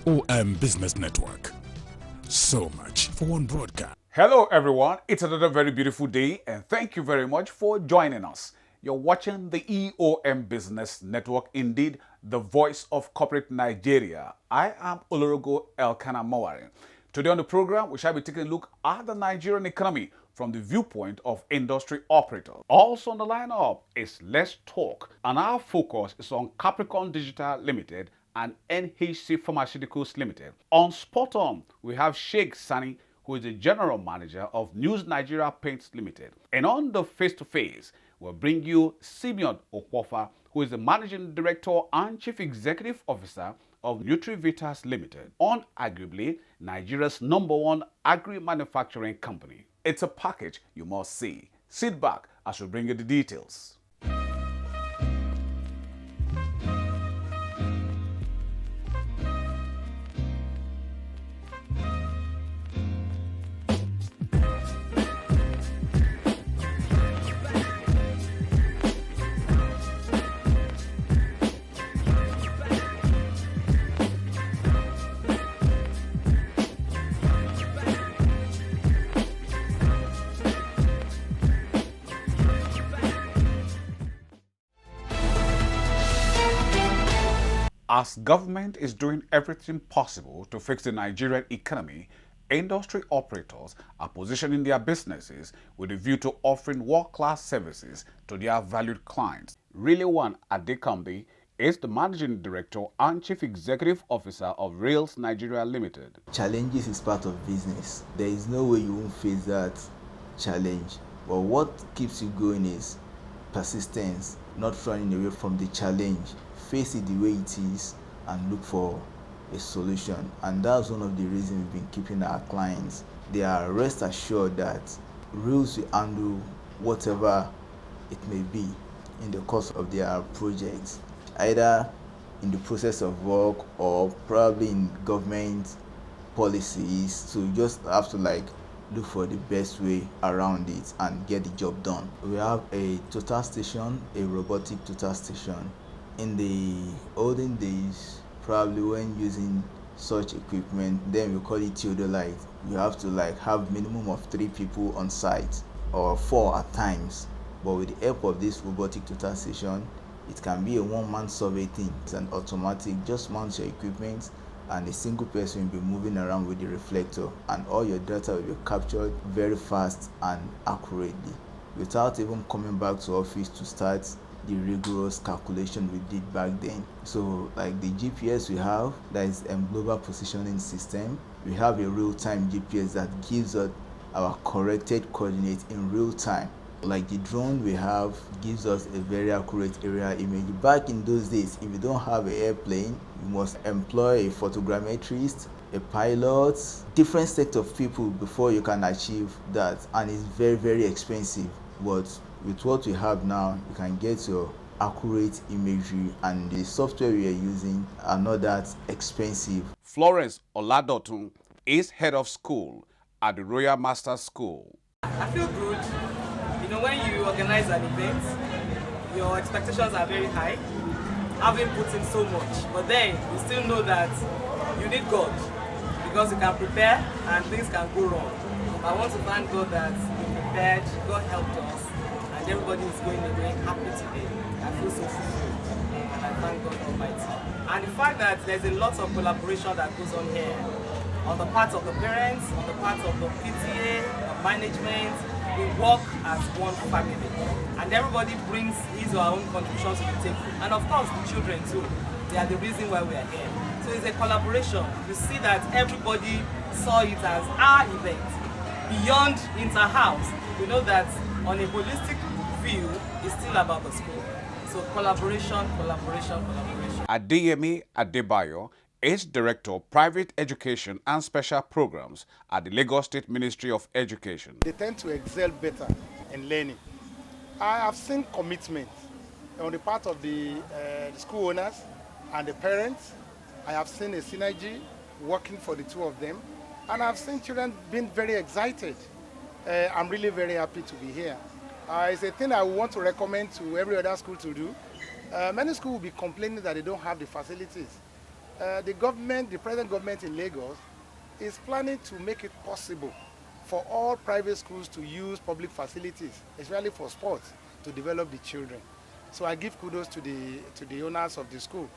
Eom Business Network. So much for one broadcast. Hello everyone, it's another very beautiful day and thank you very much for joining us. You're watching the Eom Business Network, indeed the voice of corporate Nigeria. I am Olorogo Elkanah Mowari. Today on the program, we shall be taking a look at the Nigerian economy from the viewpoint of industry operators. Also on the lineup is Let's Talk, and our focus is on CAPRICON Digital Limited and NEUCE Pharmaceuticals Limited. On Spot On, we have Sheikh Sani, who is the General Manager of NEUCE Nigeria Paints Limited. And on the face-to-face, we'll bring you Simeon Okwofa, who is the Managing Director and Chief Executive Officer of NUTRIVITAS Limited, arguably Nigeria's #1 agri-manufacturing company. It's a package you must see. Sit back as we bring you the details. As government is doing everything possible to fix the Nigerian economy, industry operators are positioning their businesses with a view to offering world-class services to their valued clients. Riliwan Adekambi is the Managing Director and Chief Executive Officer of RHEALS Nigeria Limited. Challenges is part of business. There is no way you won't face that challenge. But what keeps you going is persistence, not running away from the challenge. Face it the way it is and look for a solution. And that's one of the reasons we've been keeping our clients. They are rest assured that RHEALS will handle whatever it may be in the course of their projects, either in the process of work or probably in government policies. So you just have to look for the best way around it and get the job done. We have a total station, a robotic total station. In the olden days, probably when using such equipment, then we call it theodolite. You have to have minimum of 3 people on site or 4 at times. But with the help of this robotic total station, it can be a one-man survey thing. It's an automatic, just mount your equipment and a single person will be moving around with the reflector, and all your data will be captured very fast and accurately without even coming back to office to start the rigorous calculation we did back then. So the GPS we have, that is a global positioning system. We have a real-time GPS that gives us our corrected coordinates in real time. Like the drone we have gives us a very accurate area image. Back in those days, if you don't have an airplane, you must employ a photogrammetrist, a pilot, different set of people before you can achieve that, and it's very, very expensive. But with what we have now, you can get your accurate imagery, and the software we are using are not that expensive. Florence Oladotun is head of school at the Royal Master School. I feel good. When you organize an event, your expectations are very high, having put in so much, but then you still know that you need God, because you can prepare and things can go wrong. I want to thank God that we prepared, God helped us, and everybody is going away happy today. I feel so fulfilled, and I thank God Almighty. And the fact that there's a lot of collaboration that goes on here, on the part of the parents, on the part of the PTA, the management. We work as one family, and everybody brings his or her own contributions to the table. And of course, the children too. They are the reason why we are here. So it's a collaboration. You see that everybody saw it as our event. Beyond inter-house, we know that on a holistic view, it's still about the school. So collaboration, collaboration, collaboration. Adeyemi Adebayo is Director of Private Education and Special Programs at the Lagos State Ministry of Education. They tend to excel better in learning. I have seen commitment on the part of the school owners and the parents. I have seen a synergy working for the two of them, and I've seen children being very excited. I'm really very happy to be here. It's a thing I want to recommend to every other school to do. Many schools will be complaining that they don't have the facilities. The government, the present government in Lagos, is planning to make it possible for all private schools to use public facilities, especially for sports, to develop the children. So I give kudos to the owners of the school.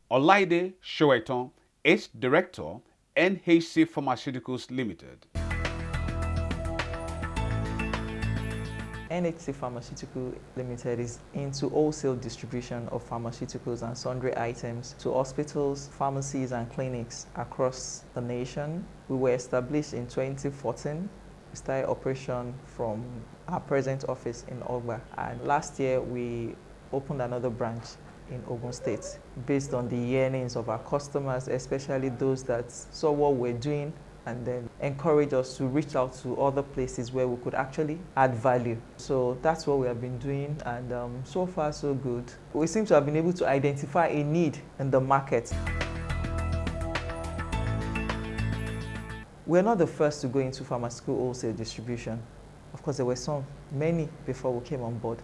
Olaide Sowetan is Director, NHC Pharmaceuticals Limited. NHC Pharmaceutical Limited is into wholesale distribution of pharmaceuticals and sundry items to hospitals, pharmacies and clinics across the nation. We were established in 2014. We started operation from our present office in Ogba, and last year we opened another branch in Ogun State based on the yearnings of our customers, especially those that saw what we're doing and then encourage us to reach out to other places where we could actually add value. So that's what we have been doing, and so far so good. We seem to have been able to identify a need in the market. We're not the first to go into pharmaceutical wholesale distribution. Of course, there were many before we came on board.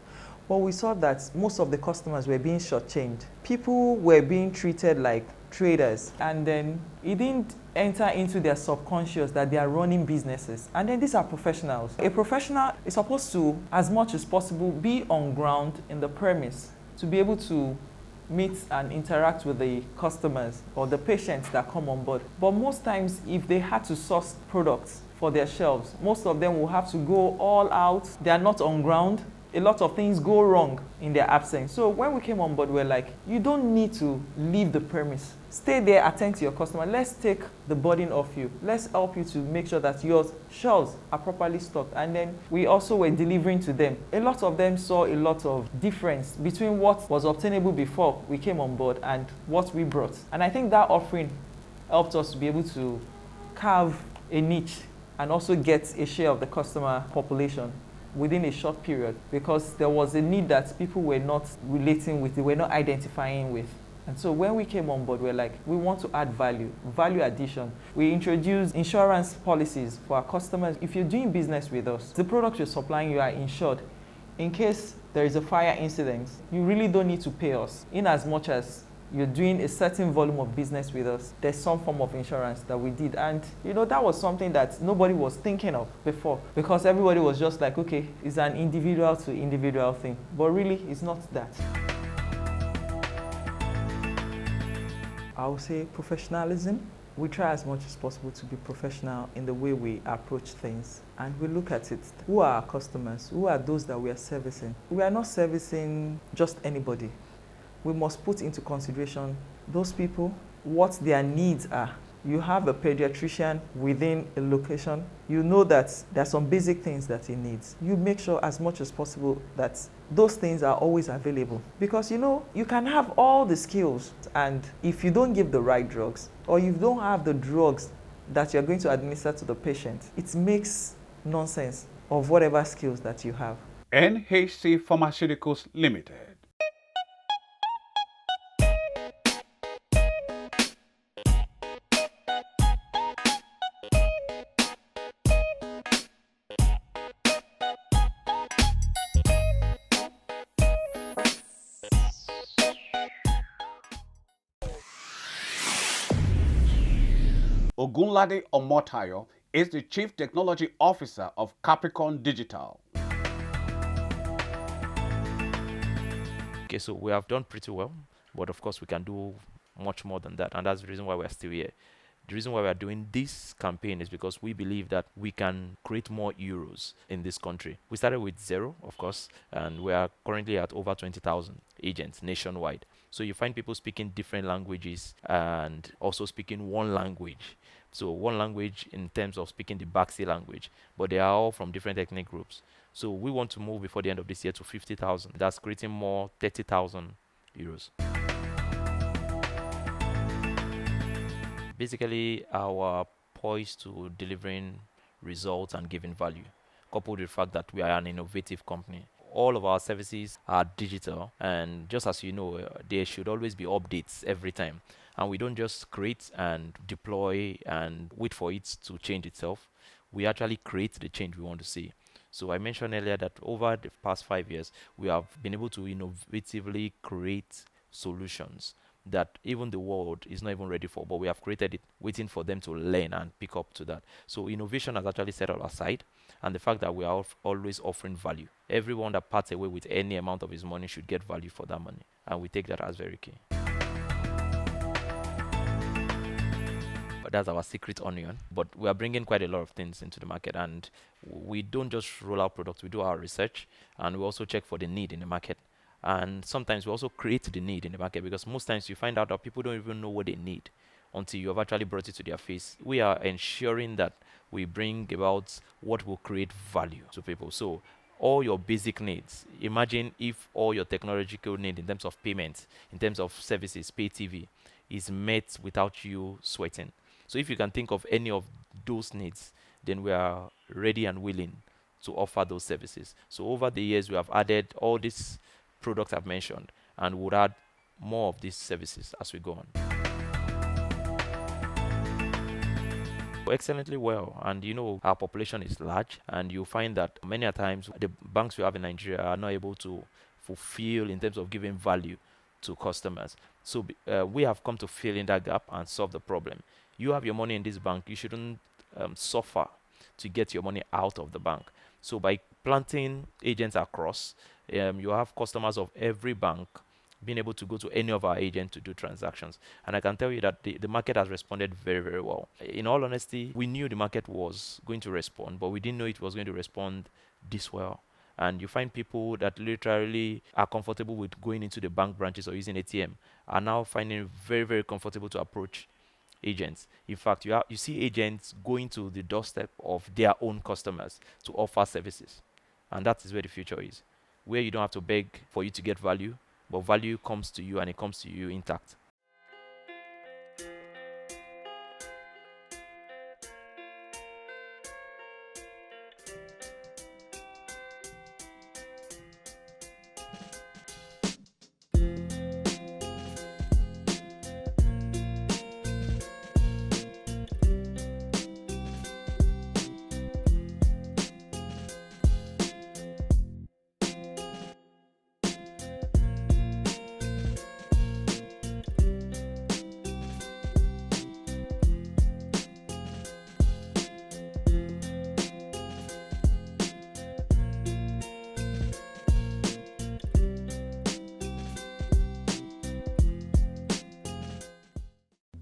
But we saw that most of the customers were being shortchanged. People were being treated like traders, and then it didn't enter into their subconscious that they are running businesses. And then these are professionals. A professional is supposed to, as much as possible, be on ground in the premise to be able to meet and interact with the customers or the patients that come on board. But most times, if they had to source products for their shelves, most of them will have to go all out. They are not on ground. A lot of things go wrong in their absence. So when we came on board, we're like, you don't need to leave the premise. Stay there, attend to your customer. Let's take the burden off you. Let's help you to make sure that your shelves are properly stocked. And then we also were delivering to them. A lot of them saw a lot of difference between what was obtainable before we came on board and what we brought. And I think that offering helped us to be able to carve a niche and also get a share of the customer population within a short period, because there was a need that people were not relating with, they were not identifying with. And so when we came on board, we're like, we want to add value addition. We introduced insurance policies for our customers. If you're doing business with us, the products you're supplying, you are insured. In case there is a fire incident, you really don't need to pay us. In as much as you're doing a certain volume of business with us, there's some form of insurance that we did. And that was something that nobody was thinking of before, because everybody was just like, okay, it's an individual to individual thing. But really, it's not that. I would say professionalism. We try as much as possible to be professional in the way we approach things. And we look at it. Who are our customers? Who are those that we are servicing? We are not servicing just anybody. We must put into consideration those people, what their needs are. You have a pediatrician within a location, you know that there are some basic things that he needs. You make sure as much as possible that those things are always available. Because you can have all the skills, and if you don't give the right drugs, or you don't have the drugs that you're going to administer to the patient, it makes nonsense of whatever skills that you have. NHC Pharmaceuticals Limited. Ogunlade Omotayo is the Chief Technology Officer of Capricon Digital. Okay, so we have done pretty well, but of course we can do much more than that, and that's the reason why we're still here. The reason why we are doing this campaign is because we believe that we can create more euros in this country. We started with 0, of course, and we are currently at over 20,000 agents nationwide. So you find people speaking different languages and also speaking one language. So one language in terms of speaking the Baxi language, but they are all from different ethnic groups. So we want to move before the end of this year to 50,000. That's creating more 30,000 euros. Basically, our poise to delivering results and giving value, coupled with the fact that we are an innovative company. All of our services are digital, and just as you know, there should always be updates every time. And we don't just create and deploy and wait for it to change itself. We actually create the change we want to see. So I mentioned earlier that over the past 5 years, we have been able to innovatively create solutions that even the world is not even ready for, but we have created it, waiting for them to learn and pick up to that. So innovation has actually set us aside, and the fact that we are always offering value. Everyone that parts away with any amount of his money should get value for that money, and we take that as very key. But that's our secret onion. But we are bringing quite a lot of things into the market, and we don't just roll out products, we do our research, and we also check for the need in the market. And sometimes we also create the need in the market, because most times you find out that people don't even know what they need until you have actually brought it to their face. We are ensuring that we bring about what will create value to people. So all your basic needs, imagine if all your technological need in terms of payments, in terms of services, pay TV, is met without you sweating. So if you can think of any of those needs, then we are ready and willing to offer those services. So over the years, we have added all these products I've mentioned, and would add more of these services as we go on. Excellently well, and you know, our population is large, and you find that many a times the banks we have in Nigeria are not able to fulfill in terms of giving value to customers. So we have come to fill in that gap and solve the problem. You have your money in this bank, you shouldn't suffer to get your money out of the bank. So by planting agents across, you have customers of every bank being able to go to any of our agents to do transactions. And I can tell you that the market has responded very, very well. In all honesty, we knew the market was going to respond, but we didn't know it was going to respond this well. And you find people that literally are comfortable with going into the bank branches or using ATM are now finding it very, very comfortable to approach agents. In fact, you see agents going to the doorstep of their own customers to offer services. And that is where the future is, where you don't have to beg for you to get value, but value comes to you, and it comes to you intact.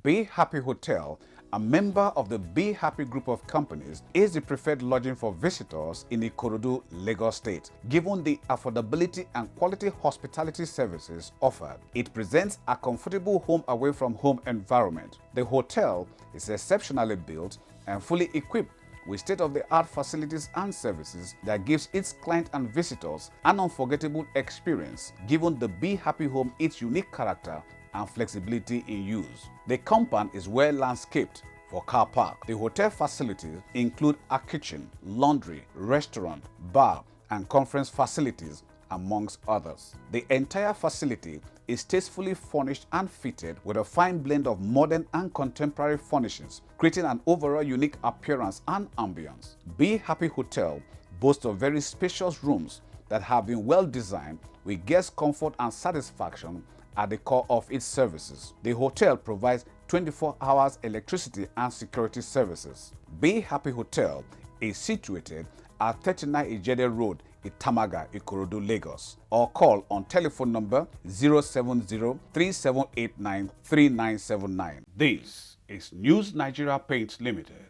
Be Happy Hotel, a member of the Be Happy group of companies, is the preferred lodging for visitors in Ikorodu, Lagos State. Given the affordability and quality hospitality services offered, it presents a comfortable home away from home environment. The hotel is exceptionally built and fully equipped with state-of-the-art facilities and services that gives its client and visitors an unforgettable experience, given the Be Happy home its unique character and flexibility in use. The compound is well landscaped for car park. The hotel facilities include a kitchen, laundry, restaurant, bar, and conference facilities, amongst others. The entire facility is tastefully furnished and fitted with a fine blend of modern and contemporary furnishings, creating an overall unique appearance and ambience. Be Happy Hotel boasts of very spacious rooms that have been well designed with guest comfort and satisfaction at the core of its services. The hotel provides 24 hours electricity and security services. Be Happy Hotel is situated at 39 Ijede Road, Itamaga, Ikorodu, Lagos, or call on telephone number 070-3789-3979. This is NEUCE Nigeria Paints Limited.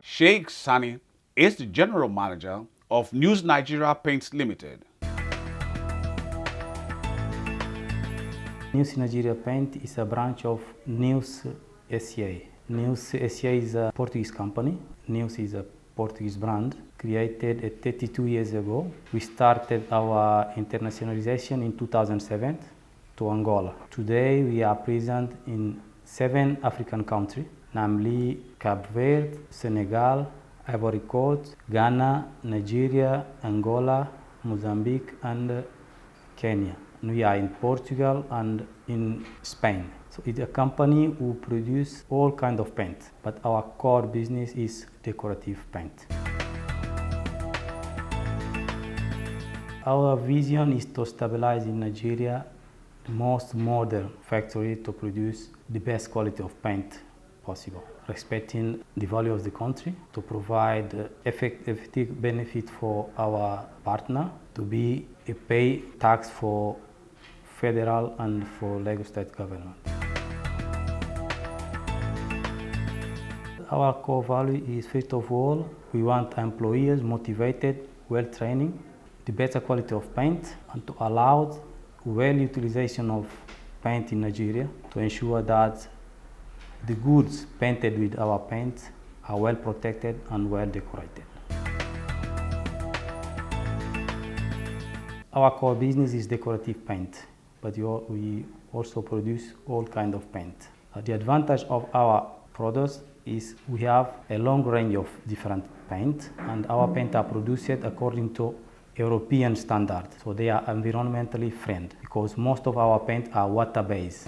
Sheikh Sani is the general manager of NEUCE Nigeria Paints Limited. NEUCE Nigeria Paint is a branch of NEUCE SCA. NEUCE SCA is a Portuguese company. NEUCE is a Portuguese brand created 32 years ago. We started our internationalization in 2007 to Angola. Today we are present in 7 African countries, namely Cape Verde, Senegal, Ivory Coast, Ghana, Nigeria, Angola, Mozambique, and Kenya. And we are in Portugal and in Spain. So it's a company who produces all kinds of paint, but our core business is decorative paint. Our vision is to stabilize in Nigeria the most modern factory to produce the best quality of paint possible, respecting the value of the country, to provide effective benefit for our partner, to be a pay tax for federal and for Lagos state government. Our core value is, first of all, we want employees motivated, well trained, the better quality of paint, and to allow well utilization of paint in Nigeria to ensure that the goods painted with our paint are well protected and well decorated. Our core business is decorative paint, but we also produce all kinds of paint. The advantage of our products is we have a long range of different paint, and our paint are produced according to European standards, so they are environmentally friendly because most of our paint are water-based.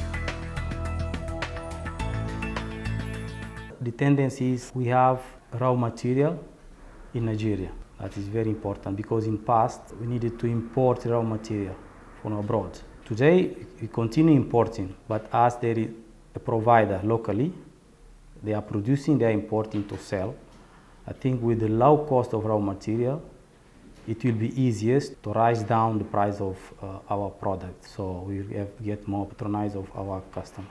The tendency is we have raw material in Nigeria. That is very important because in past we needed to import raw material from abroad. Today we continue importing, but as there is a provider locally, they are producing, they are importing to sell. I think with the low cost of raw material, it will be easiest to rise down the price of our product, so we get more patronage of our customers.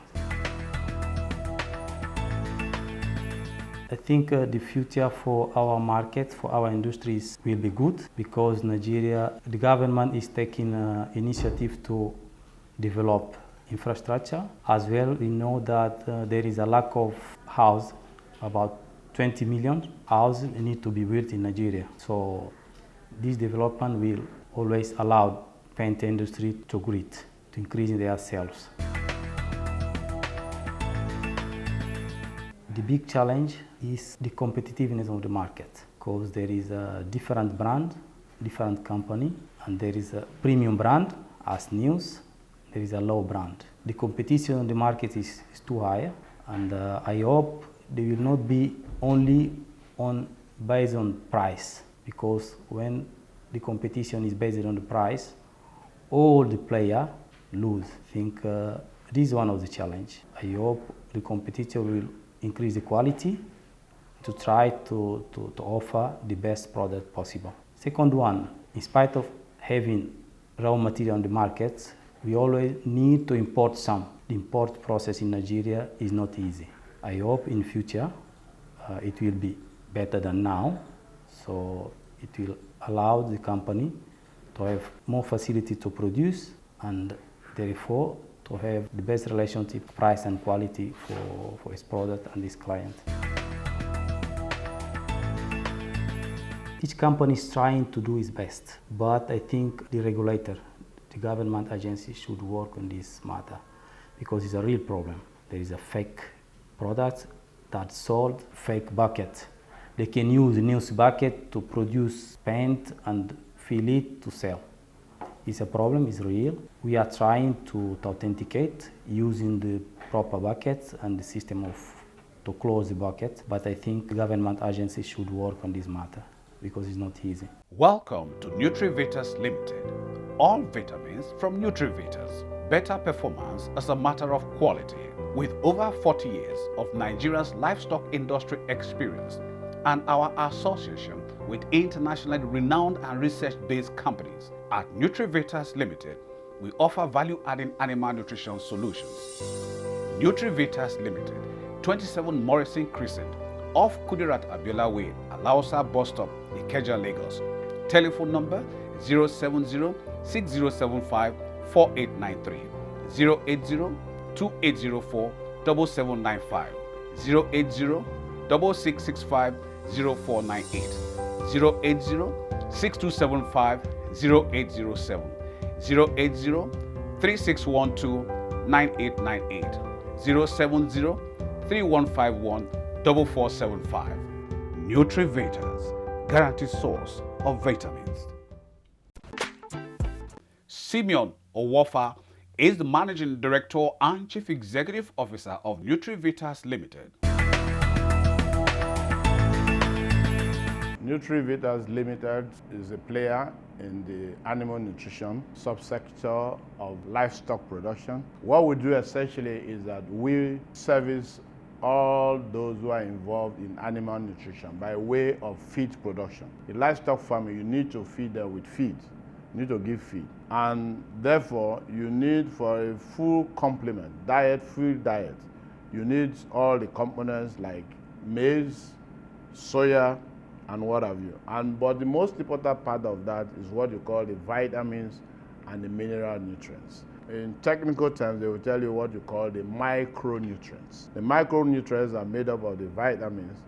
I think the future for our market, for our industries will be good because Nigeria, the government is taking initiative to develop infrastructure. As well, we know that there is a lack of house, about 20 million houses need to be built in Nigeria. So this development will always allow paint industry to grow, to increase their sales. The big challenge is the competitiveness of the market because there is a different brand, different company, and there is a premium brand as NEUCE, there is a low brand. The competition on the market is too high, and I hope they will not be only based on price, because when the competition is based on the price, all the players lose. I think this is one of the challenges. I hope the competition will increase the quality to try to offer the best product possible. Second one, in spite of having raw material on the market, We always need to import some. The import process in Nigeria is not easy. I hope in future it will be better than now, so it will allow the company to have more facility to produce and therefore to have the best relationship, price and quality for its product and its client. Each company is trying to do its best, but I think the regulator, the government agency should work on this matter because it's a real problem. There is a fake product that sold fake bucket. They can use the NEUCE bucket to produce paint and fill it to sell. It's a problem, it's real. We are trying to authenticate using the proper buckets and the system to close the bucket, but I think the government agencies should work on this matter because it's not easy. Welcome to NUTRIVITAS Limited. All vitamins from NUTRIVITAS. Better performance as a matter of quality. With over 40 years of Nigeria's livestock industry experience and our association with internationally renowned and research-based companies, at NUTRIVITAS Limited, we offer value-adding animal nutrition solutions. NUTRIVITAS Limited, 27 Morrison Crescent, off Kudirat Abiola Way, Alausa Bus Stop, Ikeja, Lagos. Telephone number 070-6075-4893, 080-2804-7795, 080-6665-0498, 080-6275-0807, 080-3612-9898, 070-3151-4475. NUTRIVITAS, guaranteed source of vitamins. Simeon Owofa is the Managing Director and Chief Executive Officer of NUTRIVITAS Limited. NUTRIVITAS Limited is a player in the animal nutrition subsector of livestock production. What we do essentially is that we service all those who are involved in animal nutrition by way of feed production. In livestock farming, you need to feed them with feed. You need to give feed. And therefore, you need, for a full complement, food diet, you need all the components like maize, soya, and what have you. But the most important part of that is what you call the vitamins and the mineral nutrients. In technical terms, they will tell you what you call the micronutrients. The micronutrients are made up of the vitamins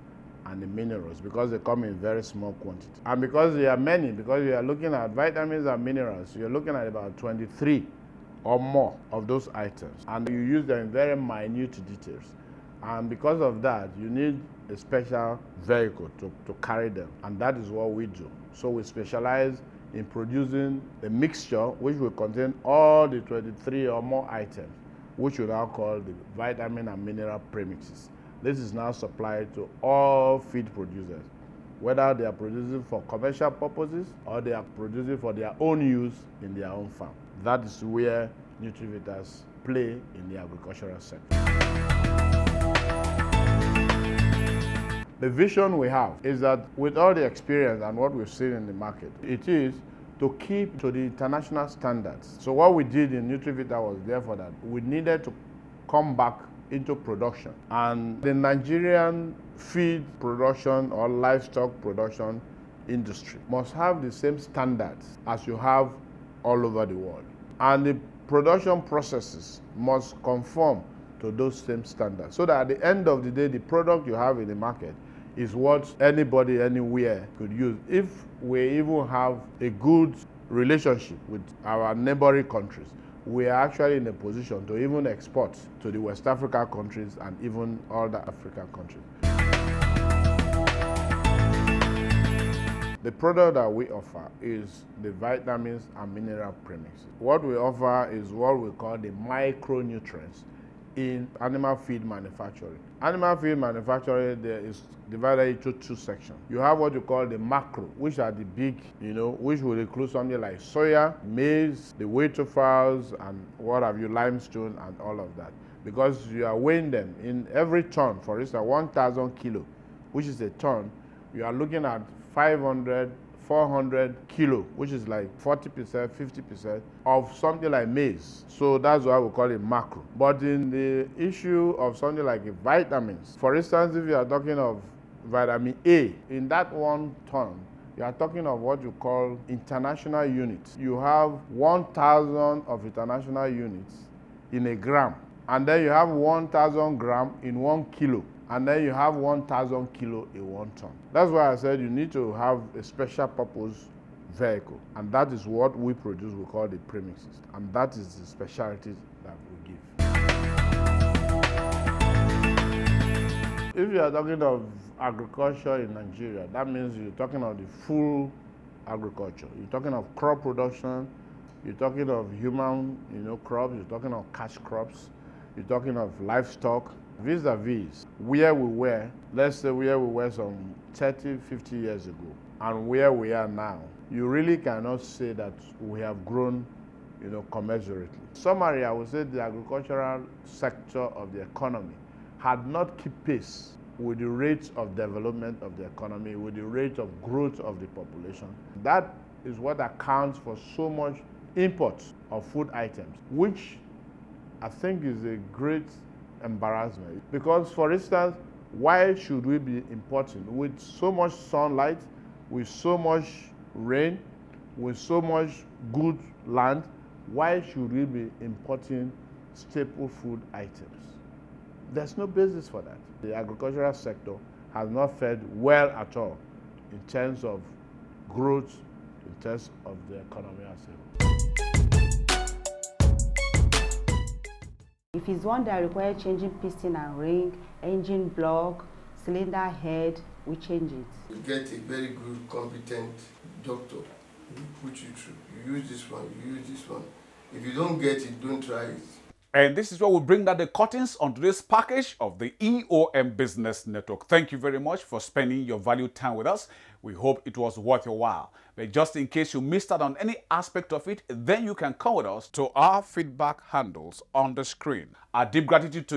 and the minerals because they come in very small quantity. And because there are many, because you are looking at vitamins and minerals, you're looking at about 23 or more of those items. And you use them in very minute details. And because of that, you need a special vehicle to carry them. And that is what we do. So we specialize in producing a mixture which will contain all the 23 or more items, which we now call the vitamin and mineral premixes. This is now supplied to all feed producers, whether they are producing for commercial purposes or they are producing for their own use in their own farm. That is where NUTRIVITAS play in the agricultural sector. The vision we have is that with all the experience and what we've seen in the market, it is to keep to the international standards. So what we did in NUTRIVITAS was therefore that we needed to come back into production. And the Nigerian feed production or livestock production industry must have the same standards as you have all over the world. And the production processes must conform to those same standards so that at the end of the day, the product you have in the market is what anybody anywhere could use. If we even have a good relationship with our neighboring countries, we are actually in a position to even export to the West Africa countries and even other African countries. The product that we offer is the vitamins and mineral premixes. What we offer is what we call the micronutrients in animal feed manufacturing. Animal feed manufacturing there is divided into two sections. You have what you call the macro, which are the big, which will include something like soya, maize, the wheatfowls, and what have you, limestone, and all of that. Because you are weighing them in every ton, for instance, 1,000 kilo, which is a ton, you are looking at 500, 400 kilo, which is like 40%, 50% of something like maize. So that's why we call it macro. But in the issue of something like vitamins, for instance, if you are talking of vitamin A, in that 1 ton, you are talking of what you call international units. You have 1,000 of international units in a gram, and then you have 1,000 gram in 1 kilo, and then you have 1,000 kilo in 1 ton. That's why I said you need to have a special purpose vehicle, and that is what we produce. We call the premixes, and that is the specialty that we give. If you are talking of agriculture in Nigeria, that means you're talking of the full agriculture. You're talking of crop production, you're talking of human, crops, you're talking of cash crops, you're talking of livestock, vis-a-vis where we were, let's say where we were some 30, 50 years ago, and where we are now. You really cannot say that we have grown, commensurately. Summary, I would say the agricultural sector of the economy had not kept pace with the rate of development of the economy, with the rate of growth of the population. That is what accounts for so much import of food items, which I think is a great embarrassment. Because, for instance, why should we be importing with so much sunlight, with so much rain, with so much good land? Why should we be importing staple food items? There's no basis for that. The agricultural sector has not fared well at all in terms of growth, in terms of the economy as a whole. If it's one that requires changing piston and ring, engine block, cylinder head, we change it. You get a very good, competent doctor who put you through. You use this one, you use this one. If you don't get it, don't try it. And this is where we bring down the curtains on today's package of the EOM Business Network. Thank you very much for spending your valued time with us. We hope it was worth your while. But just in case you missed out on any aspect of it, then you can come with us to our feedback handles on the screen. Our deep gratitude to